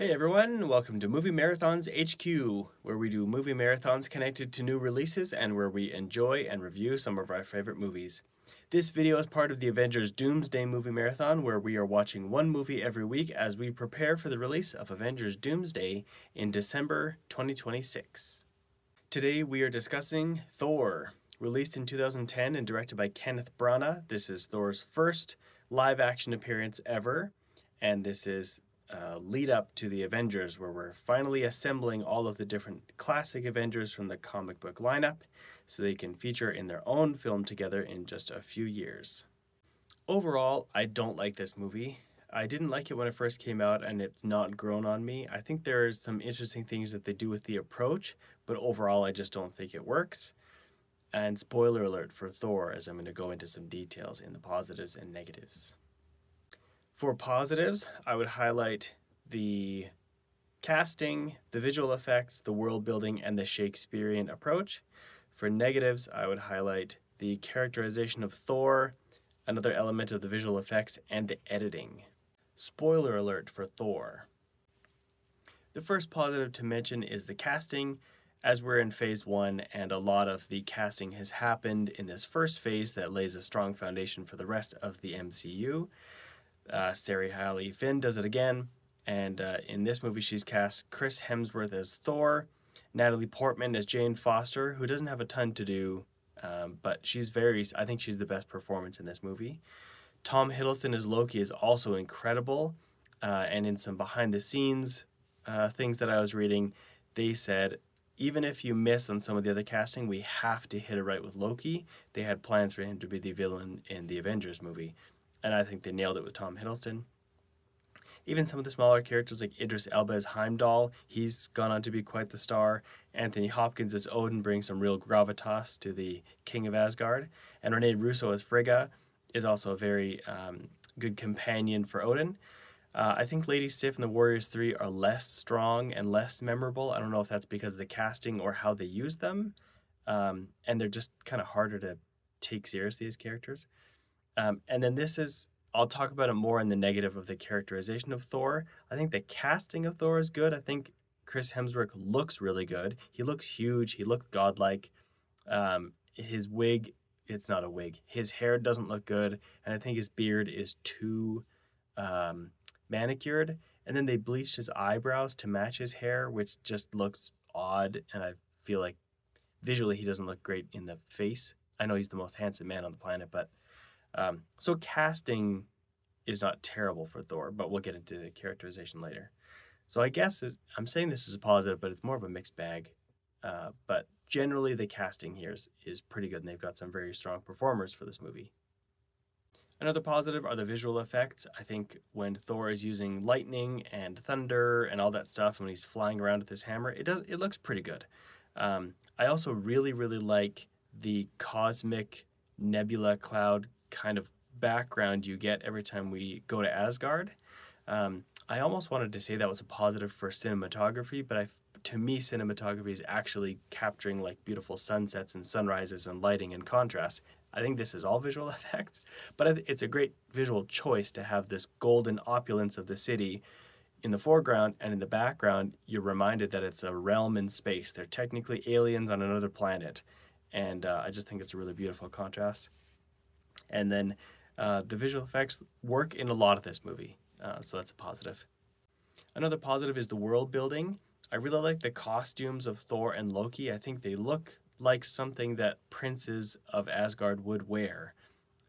Hey everyone, welcome to Movie Marathons HQ, where we do movie marathons connected to new releases and where we enjoy and review some of our favorite movies. This video is part of the Avengers Doomsday Movie Marathon, where we are watching one movie every week as we prepare for the release of Avengers Doomsday in December 2026. Today we are discussing Thor. Released in 2010 and directed by Kenneth Branagh, this is Thor's first live-action appearance ever, and this is lead up to the Avengers, where we're finally assembling all of the different classic Avengers from the comic book lineup so they can feature in their own film together in just a few years. Overall, I don't like this movie. I didn't like it when it first came out, and it's not grown on me. I think there's some interesting things that they do with the approach, but overall, I just don't think it works. And spoiler alert for Thor, as I'm going to go into some details in the positives and negatives. For positives, I would highlight the casting, the visual effects, the world building, and the Shakespearean approach. For negatives, I would highlight the characterization of Thor, another element of the visual effects, and the editing. Spoiler alert for Thor. The first positive to mention is the casting, as we're in phase 1 and a lot of the casting has happened in this first phase that lays a strong foundation for the rest of the MCU. Sarah Haley Finn does it again, and in this movie she's cast Chris Hemsworth as Thor, Natalie Portman as Jane Foster, who doesn't have a ton to do, but I think she's the best performance in this movie. Tom Hiddleston as Loki is also incredible, and in some behind the scenes things that I was reading, they said, even if you miss on some of the other casting, we have to hit it right with Loki. They had plans for him to be the villain in the Avengers movie. And I think they nailed it with Tom Hiddleston. Even some of the smaller characters like Idris Elba as Heimdall, he's gone on to be quite the star. Anthony Hopkins as Odin brings some real gravitas to the King of Asgard. And Rene Russo as Frigga is also a very good companion for Odin. I think Lady Sif and the Warriors 3 are less strong and less memorable. I don't know if that's because of the casting or how they use them. And they're just kind of harder to take seriously as characters. And then I'll talk about it more in the negative of the characterization of Thor. I think the casting of Thor is good. I think Chris Hemsworth looks really good. He looks huge. He looks godlike. His wig, it's not a wig. His hair doesn't look good. And I think his beard is too manicured. And then they bleached his eyebrows to match his hair, which just looks odd. And I feel like visually he doesn't look great in the face. I know he's the most handsome man on the planet, but so casting is not terrible for Thor, but we'll get into the characterization later. So I guess I'm saying this is a positive, but it's more of a mixed bag. But generally the casting here is pretty good, and they've got some very strong performers for this movie. Another positive are the visual effects. I think when Thor is using lightning and thunder and all that stuff, when he's flying around with his hammer, it looks pretty good. I also really, really like the cosmic nebula cloud kind of background you get every time we go to Asgard. I almost wanted to say that was a positive for cinematography, but to me, cinematography is actually capturing like beautiful sunsets and sunrises and lighting and contrast. I think this is all visual effects, but it's a great visual choice to have this golden opulence of the city in the foreground, and in the background, you're reminded that it's a realm in space. They're technically aliens on another planet, and I just think it's a really beautiful contrast. And then the visual effects work in a lot of this movie, so that's a positive. Another positive is the world building. I really like the costumes of Thor and Loki. I think they look like something that princes of Asgard would wear,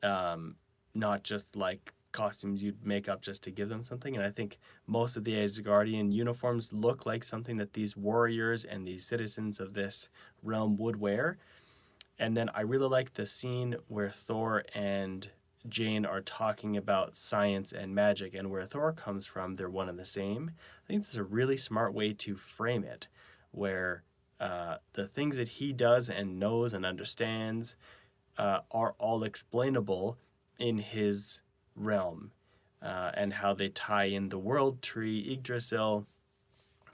not just like costumes you'd make up just to give them something. And I think most of the Asgardian uniforms look like something that these warriors and these citizens of this realm would wear. And then I really like the scene where Thor and Jane are talking about science and magic, and where Thor comes from, they're one and the same. I think this is a really smart way to frame it, where the things that he does and knows and understands are all explainable in his realm, and how they tie in the world tree, Yggdrasil,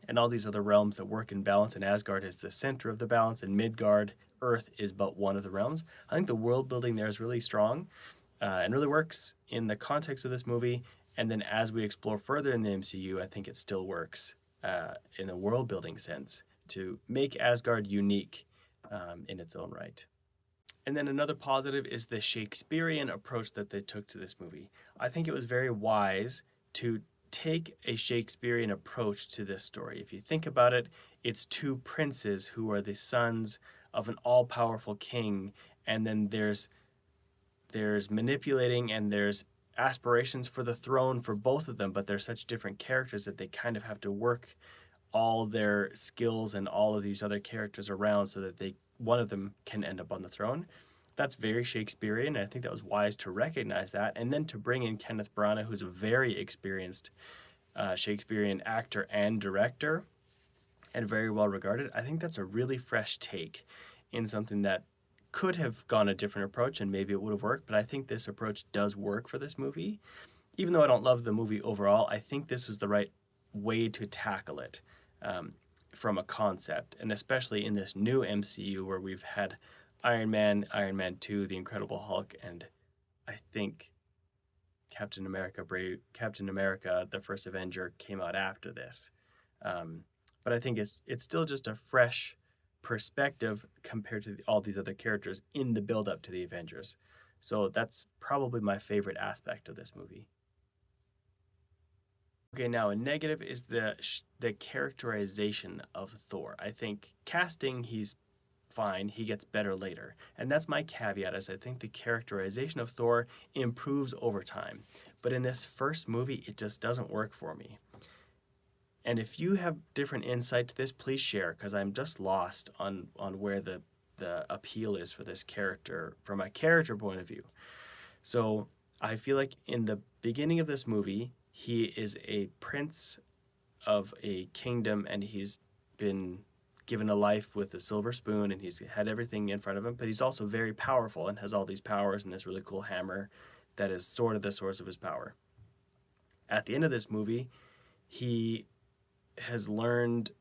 and all these other realms that work in balance, and Asgard is the center of the balance, and Midgard, Earth, is but one of the realms. I think the world building there is really strong, and really works in the context of this movie. And then as we explore further in the MCU, I think it still works in a world building sense to make Asgard unique in its own right. And then another positive is the Shakespearean approach that they took to this movie. I think it was very wise to take a Shakespearean approach to this story. If you think about it, it's two princes who are the sons of an all-powerful king, and then there's manipulating and there's aspirations for the throne for both of them, but they're such different characters that they kind of have to work all their skills and all of these other characters around so that one of them can end up on the throne. That's very Shakespearean, and I think that was wise to recognize that, and then to bring in Kenneth Branagh, who's a very experienced Shakespearean actor and director, and very well regarded. I think that's a really fresh take in something that could have gone a different approach, and maybe it would have worked, but I think this approach does work for this movie. Even though I don't love the movie overall, I think this was the right way to tackle it from a concept, and especially in this new MCU where we've had Iron Man, Iron Man 2, The Incredible Hulk, and I think Captain America, the First Avenger, came out after this. But I think it's still just a fresh perspective compared to all these other characters in the build up to the Avengers. So that's probably my favorite aspect of this movie. Okay, now a negative is the characterization of Thor. I think casting, he's fine, he gets better later. And that's my caveat, is I think the characterization of Thor improves over time. But in this first movie, it just doesn't work for me. And if you have different insight to this, please share, because I'm just lost on where the appeal is for this character from a character point of view. So I feel like in the beginning of this movie, he is a prince of a kingdom, and he's been given a life with a silver spoon, and he's had everything in front of him, but he's also very powerful and has all these powers and this really cool hammer that is sort of the source of his power. At the end of this movie, he has learned,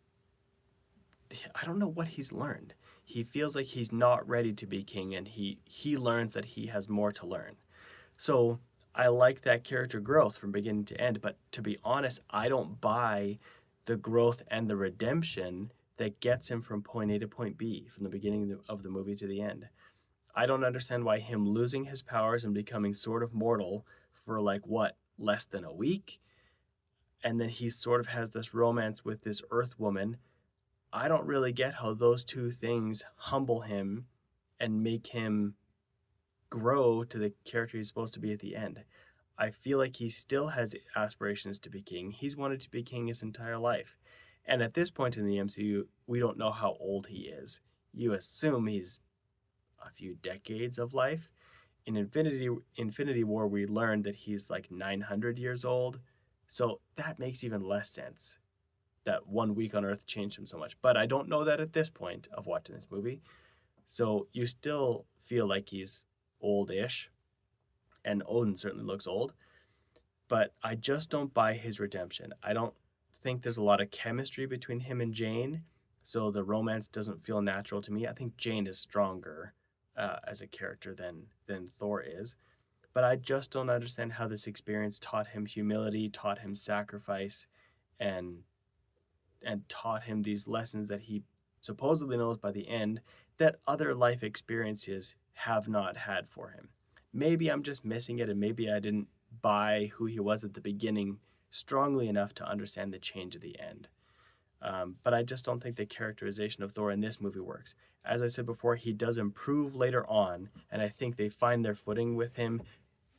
I don't know what he's learned. He feels like he's not ready to be king, and he learns that he has more to learn. So I like that character growth from beginning to end, but to be honest, I don't buy the growth and the redemption that gets him from point A to point B, from the beginning of the movie to the end. I don't understand why him losing his powers and becoming sort of mortal for less than a week, and then he sort of has this romance with this Earth woman. I don't really get how those two things humble him and make him grow to the character he's supposed to be at the end. I feel like he still has aspirations to be king. He's wanted to be king his entire life. And at this point in the MCU, we don't know how old he is. You assume he's a few decades of life. In Infinity War, we learned that he's like 900 years old. So that makes even less sense, that 1 week on Earth changed him so much. But I don't know that at this point of watching this movie. So you still feel like he's old-ish, and Odin certainly looks old, but I just don't buy his redemption. I don't think there's a lot of chemistry between him and Jane, so the romance doesn't feel natural to me. I think Jane is stronger as a character than Thor is, but I just don't understand how this experience taught him humility, taught him sacrifice, and taught him these lessons that he supposedly knows by the end that other life experiences have not had for him. Maybe I'm just missing it, and maybe I didn't buy who he was at the beginning strongly enough to understand the change at the end. But I just don't think the characterization of Thor in this movie works. As I said before, he does improve later on, and I think they find their footing with him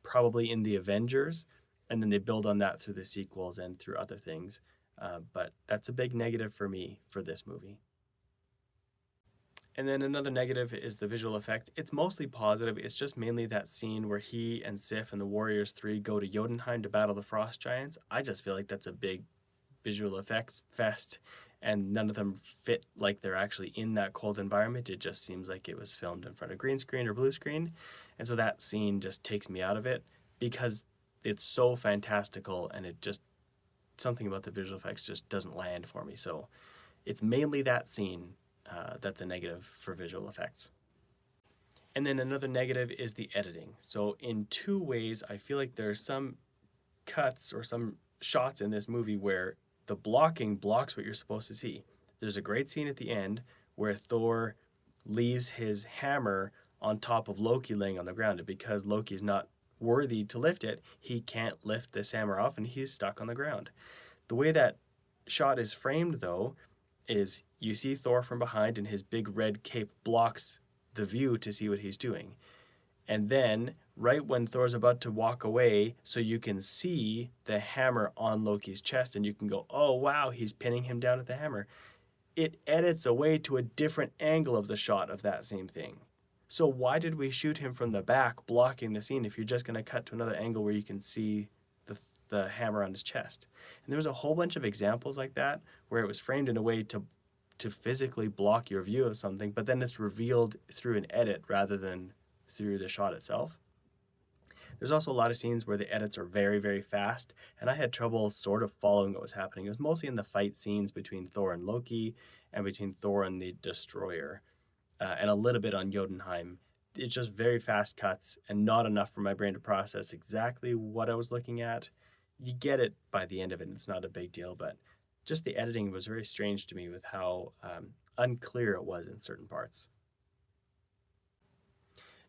probably in the Avengers, and then they build on that through the sequels and through other things. But that's a big negative for me for this movie. And then another negative is the visual effects. It's mostly positive. It's just mainly that scene where he and Sif and the Warriors 3 go to Jotunheim to battle the Frost Giants. I just feel like that's a big visual effects fest, and none of them fit like they're actually in that cold environment. It just seems like it was filmed in front of green screen or blue screen. And so that scene just takes me out of it because it's so fantastical, and it just, something about the visual effects just doesn't land for me. So it's mainly that scene that's a negative for visual effects. And then another negative is the editing. So in two ways, I feel like there's some cuts or some shots in this movie where the blocking blocks what you're supposed to see. There's a great scene at the end where Thor leaves his hammer on top of Loki laying on the ground, and because Loki's not worthy to lift it, he can't lift this hammer off and he's stuck on the ground. The way that shot is framed, though, is you see Thor from behind and his big red cape blocks the view to see what he's doing. And then, right when Thor's about to walk away, so you can see the hammer on Loki's chest and you can go, oh wow, he's pinning him down with the hammer. It edits away to a different angle of the shot of that same thing. So why did we shoot him from the back blocking the scene if you're just going to cut to another angle where you can see the hammer on his chest? And there was a whole bunch of examples like that where it was framed in a way to physically block your view of something, but then it's revealed through an edit rather than through the shot itself. There's also a lot of scenes where the edits are very, very fast, and I had trouble sort of following what was happening. It was mostly in the fight scenes between Thor and Loki and between Thor and the Destroyer, and a little bit on Jotunheim. It's just very fast cuts and not enough for my brain to process exactly what I was looking at. You get it by the end of it, and it's not a big deal, but just the editing was very strange to me with how unclear it was in certain parts.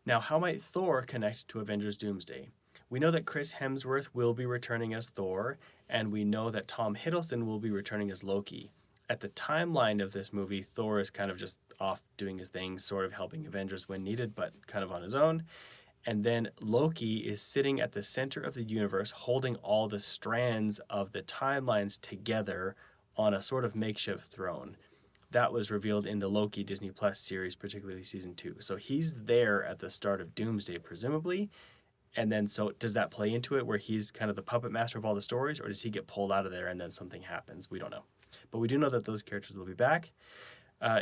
Now, how might Thor connect to Avengers Doomsday? We know that Chris Hemsworth will be returning as Thor, and we know that Tom Hiddleston will be returning as Loki. At the timeline of this movie, Thor is kind of just off doing his thing, sort of helping Avengers when needed, but kind of on his own. And then Loki is sitting at the center of the universe, holding all the strands of the timelines together on a sort of makeshift throne. That was revealed in the Loki Disney Plus series, particularly season 2. So he's there at the start of Doomsday, presumably. And then, so does that play into it where he's kind of the puppet master of all the stories, or does he get pulled out of there and then something happens? We don't know. But we do know that those characters will be back.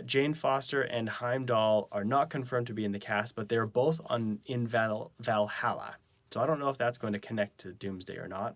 Jane Foster and Heimdall are not confirmed to be in the cast, but they're both in Valhalla. So I don't know if that's going to connect to Doomsday or not.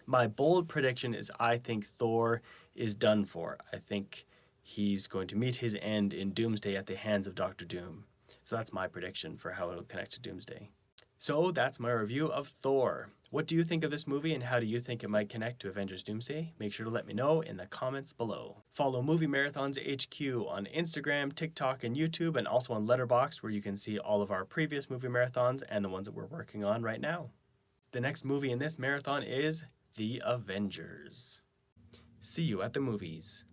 My bold prediction is I think Thor is done for. I think he's going to meet his end in Doomsday at the hands of Doctor Doom. So that's my prediction for how it'll connect to Doomsday. So that's my review of Thor. What do you think of this movie and how do you think it might connect to Avengers Doomsday? Make sure to let me know in the comments below. Follow Movie Marathons HQ on Instagram, TikTok, and YouTube, and also on Letterboxd, where you can see all of our previous movie marathons and the ones that we're working on right now. The next movie in this marathon is The Avengers. See you at the movies.